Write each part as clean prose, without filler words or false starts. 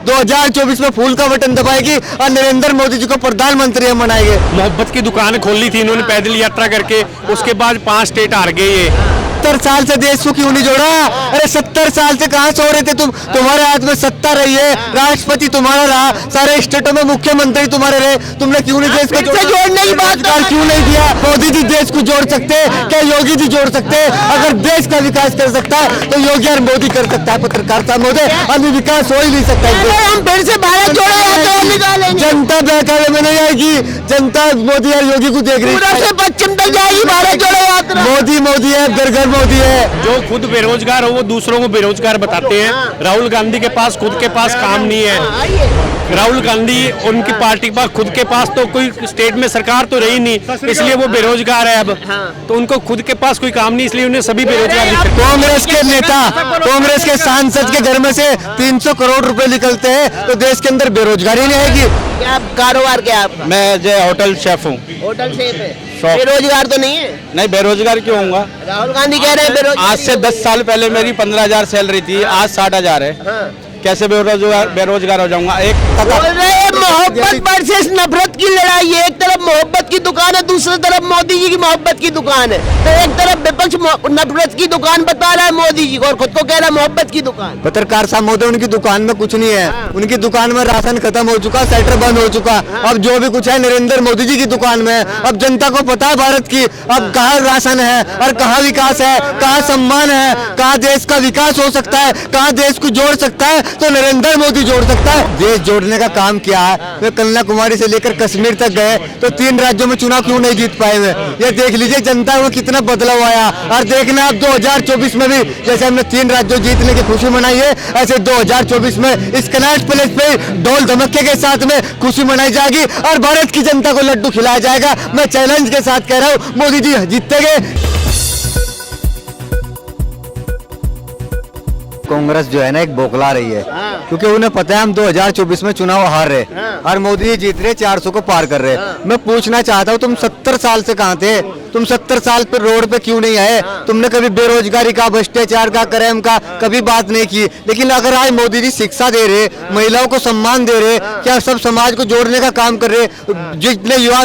2024 में फूल का बटन दबाएगी और नरेंद्र मोदी जी को प्रधानमंत्री हम बनाएंगे। मोहब्बत की दुकान खोल ली थी इन्होंने पैदल यात्रा करके, उसके बाद 5 स्टेट हार गए ये। 70 साल से देश को क्यों नहीं जोड़ा? अरे 70 साल से कहाँ सो रहे थे तुम? तुम्हारे हाथ में सत्ता रही है, राष्ट्रपति तुम्हारा रहा, सारे स्टेटों में मुख्यमंत्री तुम्हारे रहे, तुमने क्यों नहीं देश को जोड़ने की बात क्यों नहीं दिया? मोदी जी देश को जोड़ सकते, क्या योगी जी जोड़ सकते? अगर देश का विकास कर सकता है तो योगी और मोदी कर सकता है। पत्रकार साहब महोदय, अभी विकास हो ही नहीं सकता है। हम फिर से भारत जोड़ो निकालेंगे। जनता बहकावे में नहीं आएगी, जनता मोदी और योगी को देख रही है। पश्चिम तक जाएगी भारत जोड़ो यात्रा। मोदी मोदी है, घर घर मोदी है। जो खुद बेरोजगार हो वो दूसरों को बेरोजगार बताते हैं। राहुल गांधी के पास खुद के पास काम नहीं है। राहुल गांधी उनकी पार्टी के पास खुद के पास तो कोई स्टेट में सरकार तो रही नहीं, इसलिए वो बेरोजगार है। अब तो उनको खुद के पास कोई काम नहीं, इसलिए उन्हें सभी बेरोजगार। कांग्रेस के नेता, कांग्रेस के सांसद के घर में से 300 करोड़ रुपए निकलते हैं तो देश के अंदर बेरोजगारी नहीं आएगी। क्या कारोबार क्या आपका? मैं जो होटल शेफ हूँ। होटल शेफ है, बेरोजगार तो नहीं है? नहीं, बेरोजगार क्यों होऊंगा? राहुल गांधी कह रहे हैं बेरोजगार। आज से 10 साल पहले मेरी 15,000 सैलरी थी, आज 60,000 है। कैसे बेरोजगार हो जाऊंगा? एक बोल रहे हैं मोहब्बत वर्सेस नफरत की लड़ाई है। एक तरफ मोहब्बत की दुकान है, दूसरी तरफ मोदी जी की मोहब्बत की दुकान है। तो एक तरफ विपक्ष नफरत की दुकान बता रहा है मोदी जी को, और खुद को कह रहा है मोहब्बत की दुकान। पत्रकार साहब महोदय, उनकी दुकान में कुछ नहीं है। उनकी दुकान में राशन खत्म हो चुका, सेक्टर बंद हो चुका। अब जो भी कुछ है नरेंद्र मोदी जी की दुकान में है। अब जनता को पता है भारत की अब कहाँ राशन है और कहाँ विकास है, कहाँ सम्मान है, कहाँ देश का विकास हो सकता है, कहाँ देश को जोड़ सकता है तो नरेंद्र मोदी जोड़ सकता है। देश जोड़ने का काम किया है। वे कन्याकुमारी से लेकर कश्मीर तक गए तो 3 राज्यों में चुनाव क्यों नहीं जीत पाए? ये देख लीजिए जनता में कितना बदलाव आया। और देखना अब 2024 में भी जैसे हमने 3 राज्यों जीतने की खुशी मनाई है, ऐसे 2024 में इस कनॉट प्लेस पे ढोल धमके के साथ में खुशी मनाई जाएगी और भारत की जनता को लड्डू खिलाया जाएगा। मैं चैलेंज के साथ कह रहा हूँ, मोदी जी जीतेंगे। कांग्रेस जो है ना एक बौखला रही है, क्योंकि उन्हें पता है हम 2024 में चुनाव हार रहे और मोदी जी जीत रहे, 400 को पार कर रहे। मैं पूछना चाहता हूँ, तुम 70 साल से कहाँ थे? तुम 70 साल पर रोड पे क्यों नहीं आए? तुमने कभी बेरोजगारी का, भ्रष्टाचार का, क्राइम का कभी बात नहीं की। लेकिन अगर आज मोदी जी शिक्षा दे रहे, महिलाओं को सम्मान दे रहे, क्या सब समाज को जोड़ने का काम कर रहे, जितने युवा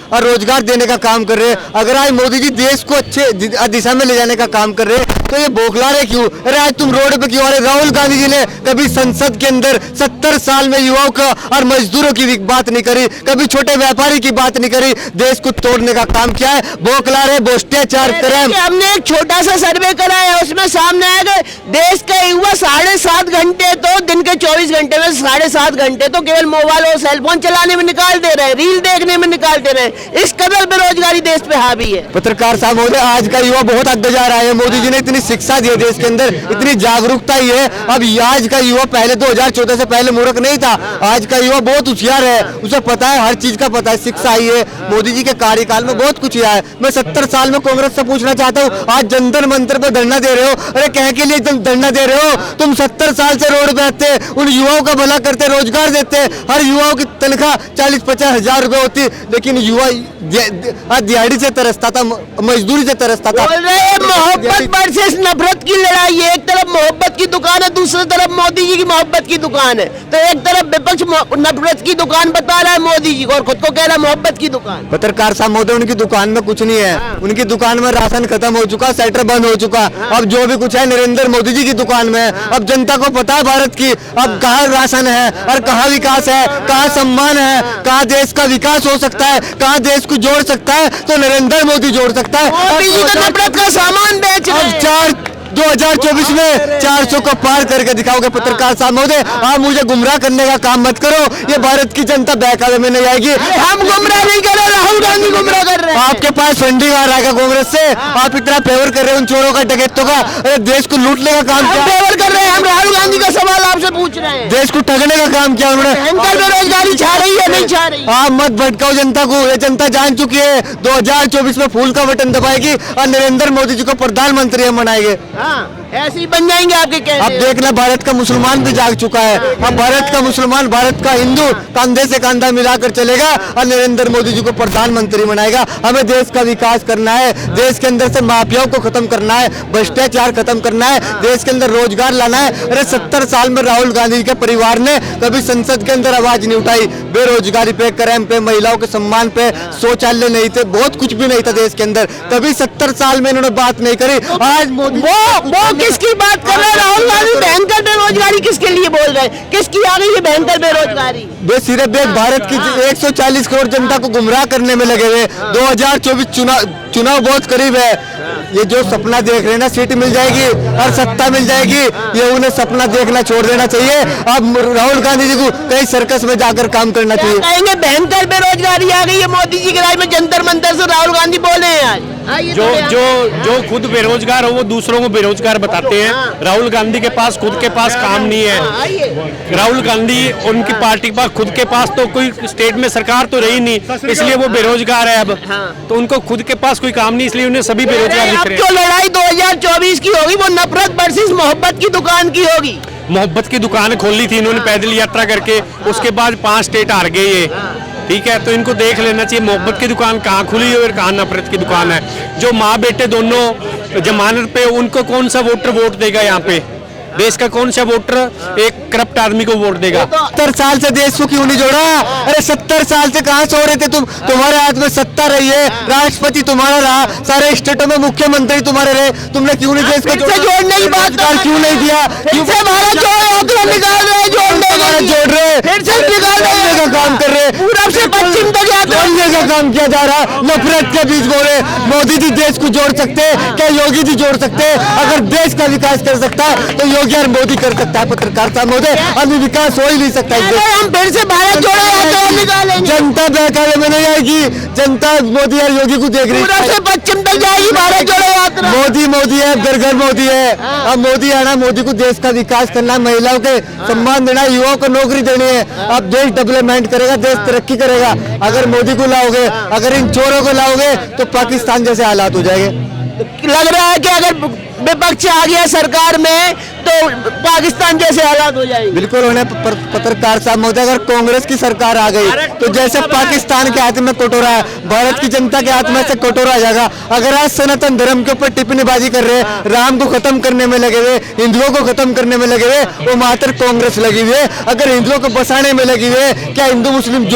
और रोजगार देने का काम कर रहे, अगर आज मोदी जी देश को अच्छे दिशा में ले जाने का काम कर रहे तो ये बौखला रहे क्यों? अरे आज तुम रोड पे क्यों आ रहे? राहुल गांधी जी ने कभी संसद के अंदर 70 साल में युवाओं का और मजदूरों की बात नहीं करी, कभी छोटे व्यापारी की बात नहीं करी। देश को तोड़ने का काम किया है, बौखला रहे, भ्रष्टाचार करें। हमने एक छोटा सा सर्वे कराया, उसमें सामने आया कि देश का युवा 7.5 घंटे तो दिन के 24 घंटे में 7.5 घंटे तो केवल मोबाइल और सेलफोन चलाने में निकाल दे रहे हैं, रील देखने में निकाल दे रहे हैं। इस कदर बेरोजगारी देश पे हावी है। पत्रकार साहब महोदय, आज का युवा बहुत आगे जा रहा है। मोदी जी ने इतनी शिक्षा दी है देश के अंदर, इतनी जागरूकता ही है। अब आज का युवा पहले 2014 से पहले मूर्ख नहीं था, आज का युवा बहुत होशियार है, उसे पता है, हर चीज का पता है, शिक्षा आई है। मोदी जी के कार्यकाल में बहुत कुछ हुआ है। मैं 70 साल में कांग्रेस से पूछना चाहता हूँ, आज जंतर मंतर पर धरना दे रहे हो, अरे कह के लिए धरना दे रहे हो? तुम 70 साल से रोड पे आते, उन युवाओं का भला करते, रोजगार देते, हर युवाओं की तनख्वाह 40-50 हजार रुपए होती, लेकिन युवा दिहाड़ी से तरसता था, मजदूरी से तरसता था। बोल रहे हैं मोहब्बत वर्सेस नफरत की लड़ाई है। एक तरफ मोहब्बत की दुकान है, दूसरी तरफ मोदी जी की मोहब्बत की दुकान है। तो एक तरफ विपक्ष नफरत की दुकान बता रहा है मोदी जी को, और खुद को कह रहा है मोहब्बत की दुकान। पत्रकार साहब महोदय, उनकी दुकान में कुछ नहीं है। उनकी दुकान में राशन खत्म हो चुका, सेक्टर बंद हो चुका। अब जो भी कुछ है नरेंद्र मोदी जी की दुकान में है। अब जनता को पता है भारत की अब कहाँ राशन है और कहाँ विकास है, कहाँ सम्मान है, कहाँ देश का विकास हो सकता है, कहाँ देश को जोड़ सकता है तो नरेंद्र मोदी जोड़ सकता है। मोदी जी तो नफरत का सामान बेच रहे हैं। 2024 में 400 को पार करके दिखाओगे। पत्रकार साहब महोदय, आप मुझे गुमराह करने का काम मत करो, ये भारत की जनता बहकावे में नहीं आएगी। हम गुमराह नहीं कर रहे, राहुल गांधी गुमराह कर रहे हैं। आपके पास फंडिंग आ रहा है कांग्रेस से, आप इतना फेवर कर रहे हैं उन चोरों का, डकैतों का। अरे देश को लूटने का काम किया, फेवर कर रहे हैं। हम राहुल गांधी का सवाल आपसे पूछ रहे हैं, देश को ठगने का काम किया उन्होंने। बेरोजगारी छा रही है, नहीं छा रही? आप मत भटकाओ जनता को, ये जनता जान चुकी है। 2024 में फूल का बटन दबाएगी और नरेंद्र मोदी जी को प्रधानमंत्री हम बनाएंगे। हाँ। ऐसे ही बन जाएंगे आपके कहने। अब देखना भारत का मुसलमान भी जाग चुका है। अब भारत का मुसलमान, भारत का हिंदू कंधे से कंधा मिलाकर चलेगा और नरेंद्र मोदी जी को प्रधानमंत्री बनाएगा। हमें देश का विकास करना है, देश के अंदर से माफियाओं को खत्म करना है, भ्रष्टाचार खत्म करना है, देश के अंदर रोजगार लाना है। अरे 70 साल में राहुल गांधी के परिवार ने कभी संसद के अंदर आवाज नहीं उठाई। बेरोजगारी पे, क्राइम पे, महिलाओं के सम्मान पे, शौचालय नहीं थे, बहुत कुछ भी नहीं था देश के अंदर। तभी 70 साल में इन्होंने बात नहीं करी। आज मोदी वो किसकी बात कर रहे हैं? राहुल गांधी भयंकर बेरोजगारी किसके लिए बोल रहे हैं? किसकी आ गई है भयंकर बेरोजगारी? वे सिर्फ एक भारत की 140 करोड़ जनता को गुमराह करने में लगे हुए। 2024 चुनाव बहुत करीब है। ये जो सपना देख रहे हैं ना, सीट मिल जाएगी और सत्ता मिल जाएगी, ये उन्हें सपना देखना छोड़ देना चाहिए। अब राहुल गांधी जी को कहीं सर्कस में जाकर काम करना चाहिए। कहेंगे भयंकर बेरोजगारी आ गई है मोदी जी के राज में, जंतर मंतर से राहुल गांधी बोले हैं आज। जो खुद बेरोजगार हो वो दूसरों को बेरोजगार बताते हैं। राहुल गांधी के पास खुद के पास काम नहीं है। राहुल गांधी, उनकी पार्टी के पास खुद के पास तो कोई स्टेट में सरकार तो रही नहीं, इसलिए वो बेरोजगार है। अब तो उनको खुद के पास कोई काम नहीं, इसलिए उन्हें सभी बेरोजगार दिख रहे हैं। जो लड़ाई 2024 की होगी वो नफरत वर्सेस मोहब्बत की दुकान की होगी। मोहब्बत की दुकान खोली थी इन्होंने पैदल यात्रा करके, उसके बाद 5 स्टेट हार गए ये। ठीक है, तो इनको देख लेना चाहिए मोहब्बत की दुकान कहाँ खुली है और कहाँ नफरत की दुकान है। जो माँ बेटे दोनों जमानत पे, उनको कौन सा वोटर वोट देगा? यहाँ पे देश का कौन सा वोटर एक करप्ट आदमी को वोट देगा? 70 साल से देश को क्यों नहीं जोड़ा? अरे 70 साल से कहाँ सो रहे थे तुम? तुम्हारे हाथ में सत्ता रही है, राष्ट्रपति तुम्हारा रहा, सारे स्टेटों में मुख्यमंत्री तुम्हारे रहे, तुमने क्यों नहीं देश को जोड़ने की बात क्यों नहीं दिया? क्यों भारत जोड़ो निकाल रहे, जोड़ रहे, फिर से निकालने का काम कर रहे, पूरब से पश्चिम तक जोड़ने का काम किया जा रहा। नफरत के बीच बोले मोदी जी देश को जोड़ सकते, क्या योगी जी जोड़ सकते? अगर देश का विकास कर सकता है तो योगी और मोदी कर सकता है। पत्रकारिता मोदी अभी विकास हो ही नहीं सकता है। हम फिर से भारत जोड़ो निकालेंगे। जनता बहकावे में नहीं आएगी, जनता मोदी और योगी को देख रही है। पूरब से पश्चिम तक जाएगी भारत जोड़ो यात्रा। मोदी है, घर घर मोदी है। अब मोदी आना, मोदी को देश का विकास करना, महिलाओं के सम्मान देना, युवाओं को नौकरी देनी है। अब देश डेवलपमेंट करेगा, देश तरक्की करेगा। अगर मोदी को लाओगे, अगर इन चोरों को लाओगे तो पाकिस्तान जैसे हालात हो जाएंगे। लग रहा है कि अगर विपक्ष आ गया सरकार में तो पाकिस्तान जैसे हालात हो जाएंगे। बिल्कुल उन्हें पत्रकार साहब महोदय, अगर कांग्रेस की सरकार आ गई तो जैसे पाकिस्तान के हाथ में कटोरा है, भारत की जनता के हाथ में से कटोरा आ जाएगा। अगर आज सनातन धर्म के ऊपर टिप्पणीबाजी कर रहे, राम को खत्म करने में लगे हुए, हिंदुओं को खत्म करने में लगे हुए, वो मात्र कांग्रेस लगी हुई है। अगर हिंदुओं को बसाने में लगी हुई है, क्या हिंदू मुस्लिम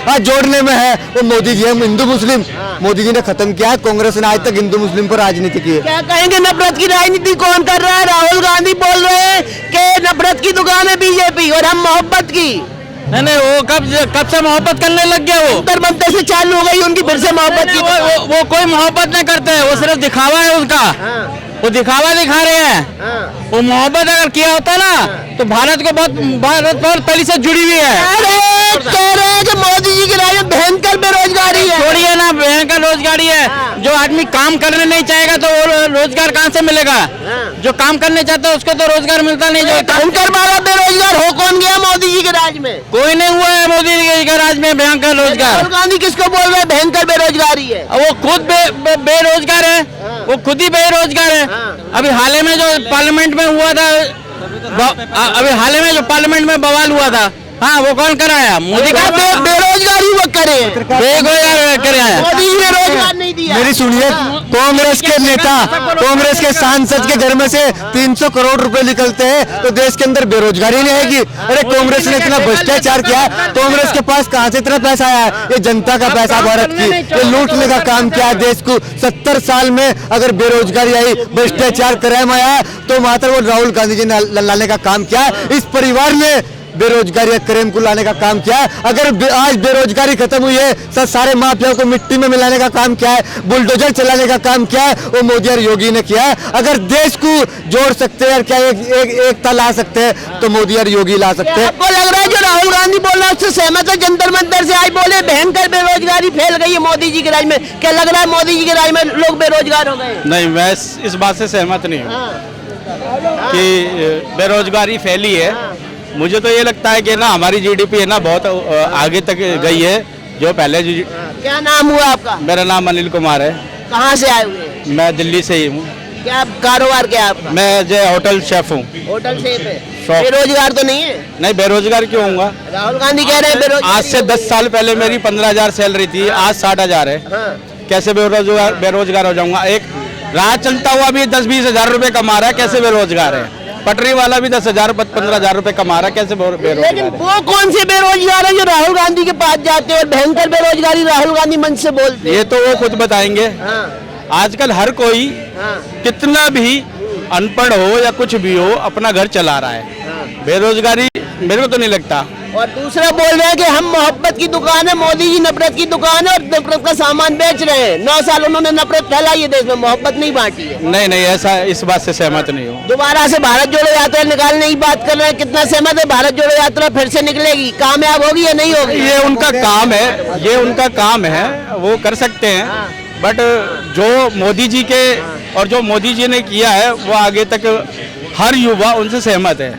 आज जोड़ने में है, वो मोदी जी है। हिंदू मुस्लिम मोदी जी ने खत्म किया है, कांग्रेस ने आज तक हिंदू मुस्लिम पर राजनीति की है। क्या कहेंगे नफरत की राजनीति कौन कर रहा है? राहुल गांधी बोल रहे हैं कि नफरत की दुकान है बीजेपी और हम मोहब्बत की। नहीं, वो कब से मोहब्बत करने लग गया? वो अंतर बनते से चालू हो गई उनकी फिर से मोहब्बत की। वो कोई मोहब्बत नहीं करते हैं, वो सिर्फ दिखावा है उसका। वो दिखावा दिखा रहे हैं। वो मोहब्बत अगर किया होता ना तो भारत पहले से जुड़ी हुई है। कह रहे हैं कि मोदी जी की राज में भयंकर बेरोजगारी है। छोड़िए ना, भयंकर रोजगारी है। जो आदमी काम करने नहीं चाहेगा तो वो रोजगार कहाँ से मिलेगा? जो काम करने चाहता है उसको तो रोजगार मिलता नहीं। जो भयंकर वाला बेरोजगार हो कौन गया मोदी जी के राज में? कोई नहीं हुआ है मोदी जी के राज में भयंकर रोजगार। राहुल गांधी किसको बोल रहे हैं भयंकर बेरोजगारी है? वो खुद बेरोजगार है, वो खुद ही बेरोजगार है। अभी हाल ही में जो पार्लियामेंट में हुआ था, बवाल हुआ था, हाँ वो कौन कराया? मोदी का। बेरोजगारी वो करे, बेरोजगार कराया, मोदी जी ने रोजगार नहीं दिया। मेरी सुनिए, कांग्रेस के नेता, कांग्रेस के सांसद के घर में से 300 करोड़ रुपए निकलते हैं तो देश के अंदर बेरोजगारी नहीं आएगी। अरे कांग्रेस ने इतना भ्रष्टाचार किया, कांग्रेस के पास कहां से इतना पैसा आया? ये जनता का पैसा भारत की, ये लूटने का काम किया है देश को। 70 साल में अगर बेरोजगारी आई, भ्रष्टाचार क्राइम आया तो मात्र वो राहुल गांधी जी ने लाने का काम किया। इस परिवार ने बेरोजगारी या क्राइम को लाने का काम किया है। अगर आज बेरोजगारी खत्म हुई है, सारे माफियाओं को मिट्टी में मिलाने का काम किया है, बुलडोजर चलाने का काम किया है, वो मोदी और योगी ने किया है। अगर देश को जोड़ सकते हैं, क्या एकता ला सकते हैं तो मोदी और योगी ला सकते हैं। आपको लग रहा है जो राहुल गांधी बोल रहा है उससे सहमत है? जंतर मंतर से आज बोले भयंकर बेरोजगारी फैल गई है मोदी जी के राज में। क्या लग रहा है मोदी जी के राज में लोग बेरोजगार हो गए? नहीं, मैं इस बात से सहमत नहीं हूँ कि बेरोजगारी फैली है। मुझे तो ये लगता है कि ना हमारी जीडीपी है ना बहुत आगे तक गई है जो पहले। क्या नाम हुआ आपका? मेरा नाम अनिल कुमार है। कहाँ से आए हुए? मैं दिल्ली से ही हूँ। क्या कारोबार क्या है आपका? मैं जो होटल शेफ हूँ। होटल शेफ है। शॉप। बेरोजगार तो नहीं है? नहीं, बेरोजगार क्यों होऊंगा? राहुल गांधी कह रहे हैं बेरोजगार। आज से 10 साल पहले मेरी 15,000 सैलरी थी, आज 60,000 है। हाँ। कैसे बेरोजगार हो जाऊंगा? एक राह चलता हुआ भी 10-20 हजार रुपए कमा रहा है, कैसे बेरोजगार है? पटरी वाला भी 10,000 15,000 रुपए कमा रहा है, कैसे बेरोजगार लेकिन है? वो कौन से बेरोजगार है जो राहुल गांधी के पास जाते हैं और भयंकर बेरोजगारी राहुल गांधी मंच से बोलते हैं? ये तो वो खुद बताएंगे। हाँ, आजकल हर कोई हाँ, कितना भी अनपढ़ हो या कुछ भी हो, अपना घर चला रहा है। हाँ। बेरोजगारी मेरे को तो नहीं लगता। और दूसरा बोल रहे हैं कि हम मोहब्बत की दुकान है, मोदी जी नफरत की दुकान है और नफरत का सामान बेच रहे हैं। 9 साल उन्होंने नफरत फैलाई है देश में, मोहब्बत नहीं बांटी है। नहीं नहीं, ऐसा इस बात से सहमत नहीं हूँ। दोबारा से भारत जोड़ो यात्रा निकालने की बात कर रहे हैं, कितना सहमत है? भारत जोड़ो यात्रा फिर से निकलेगी, कामयाब होगी या नहीं होगी? ये उनका काम है, ये उनका काम है, वो कर सकते हैं। बट जो मोदी जी के और जो मोदी जी ने किया है, वो आगे तक हर युवा उनसे सहमत है।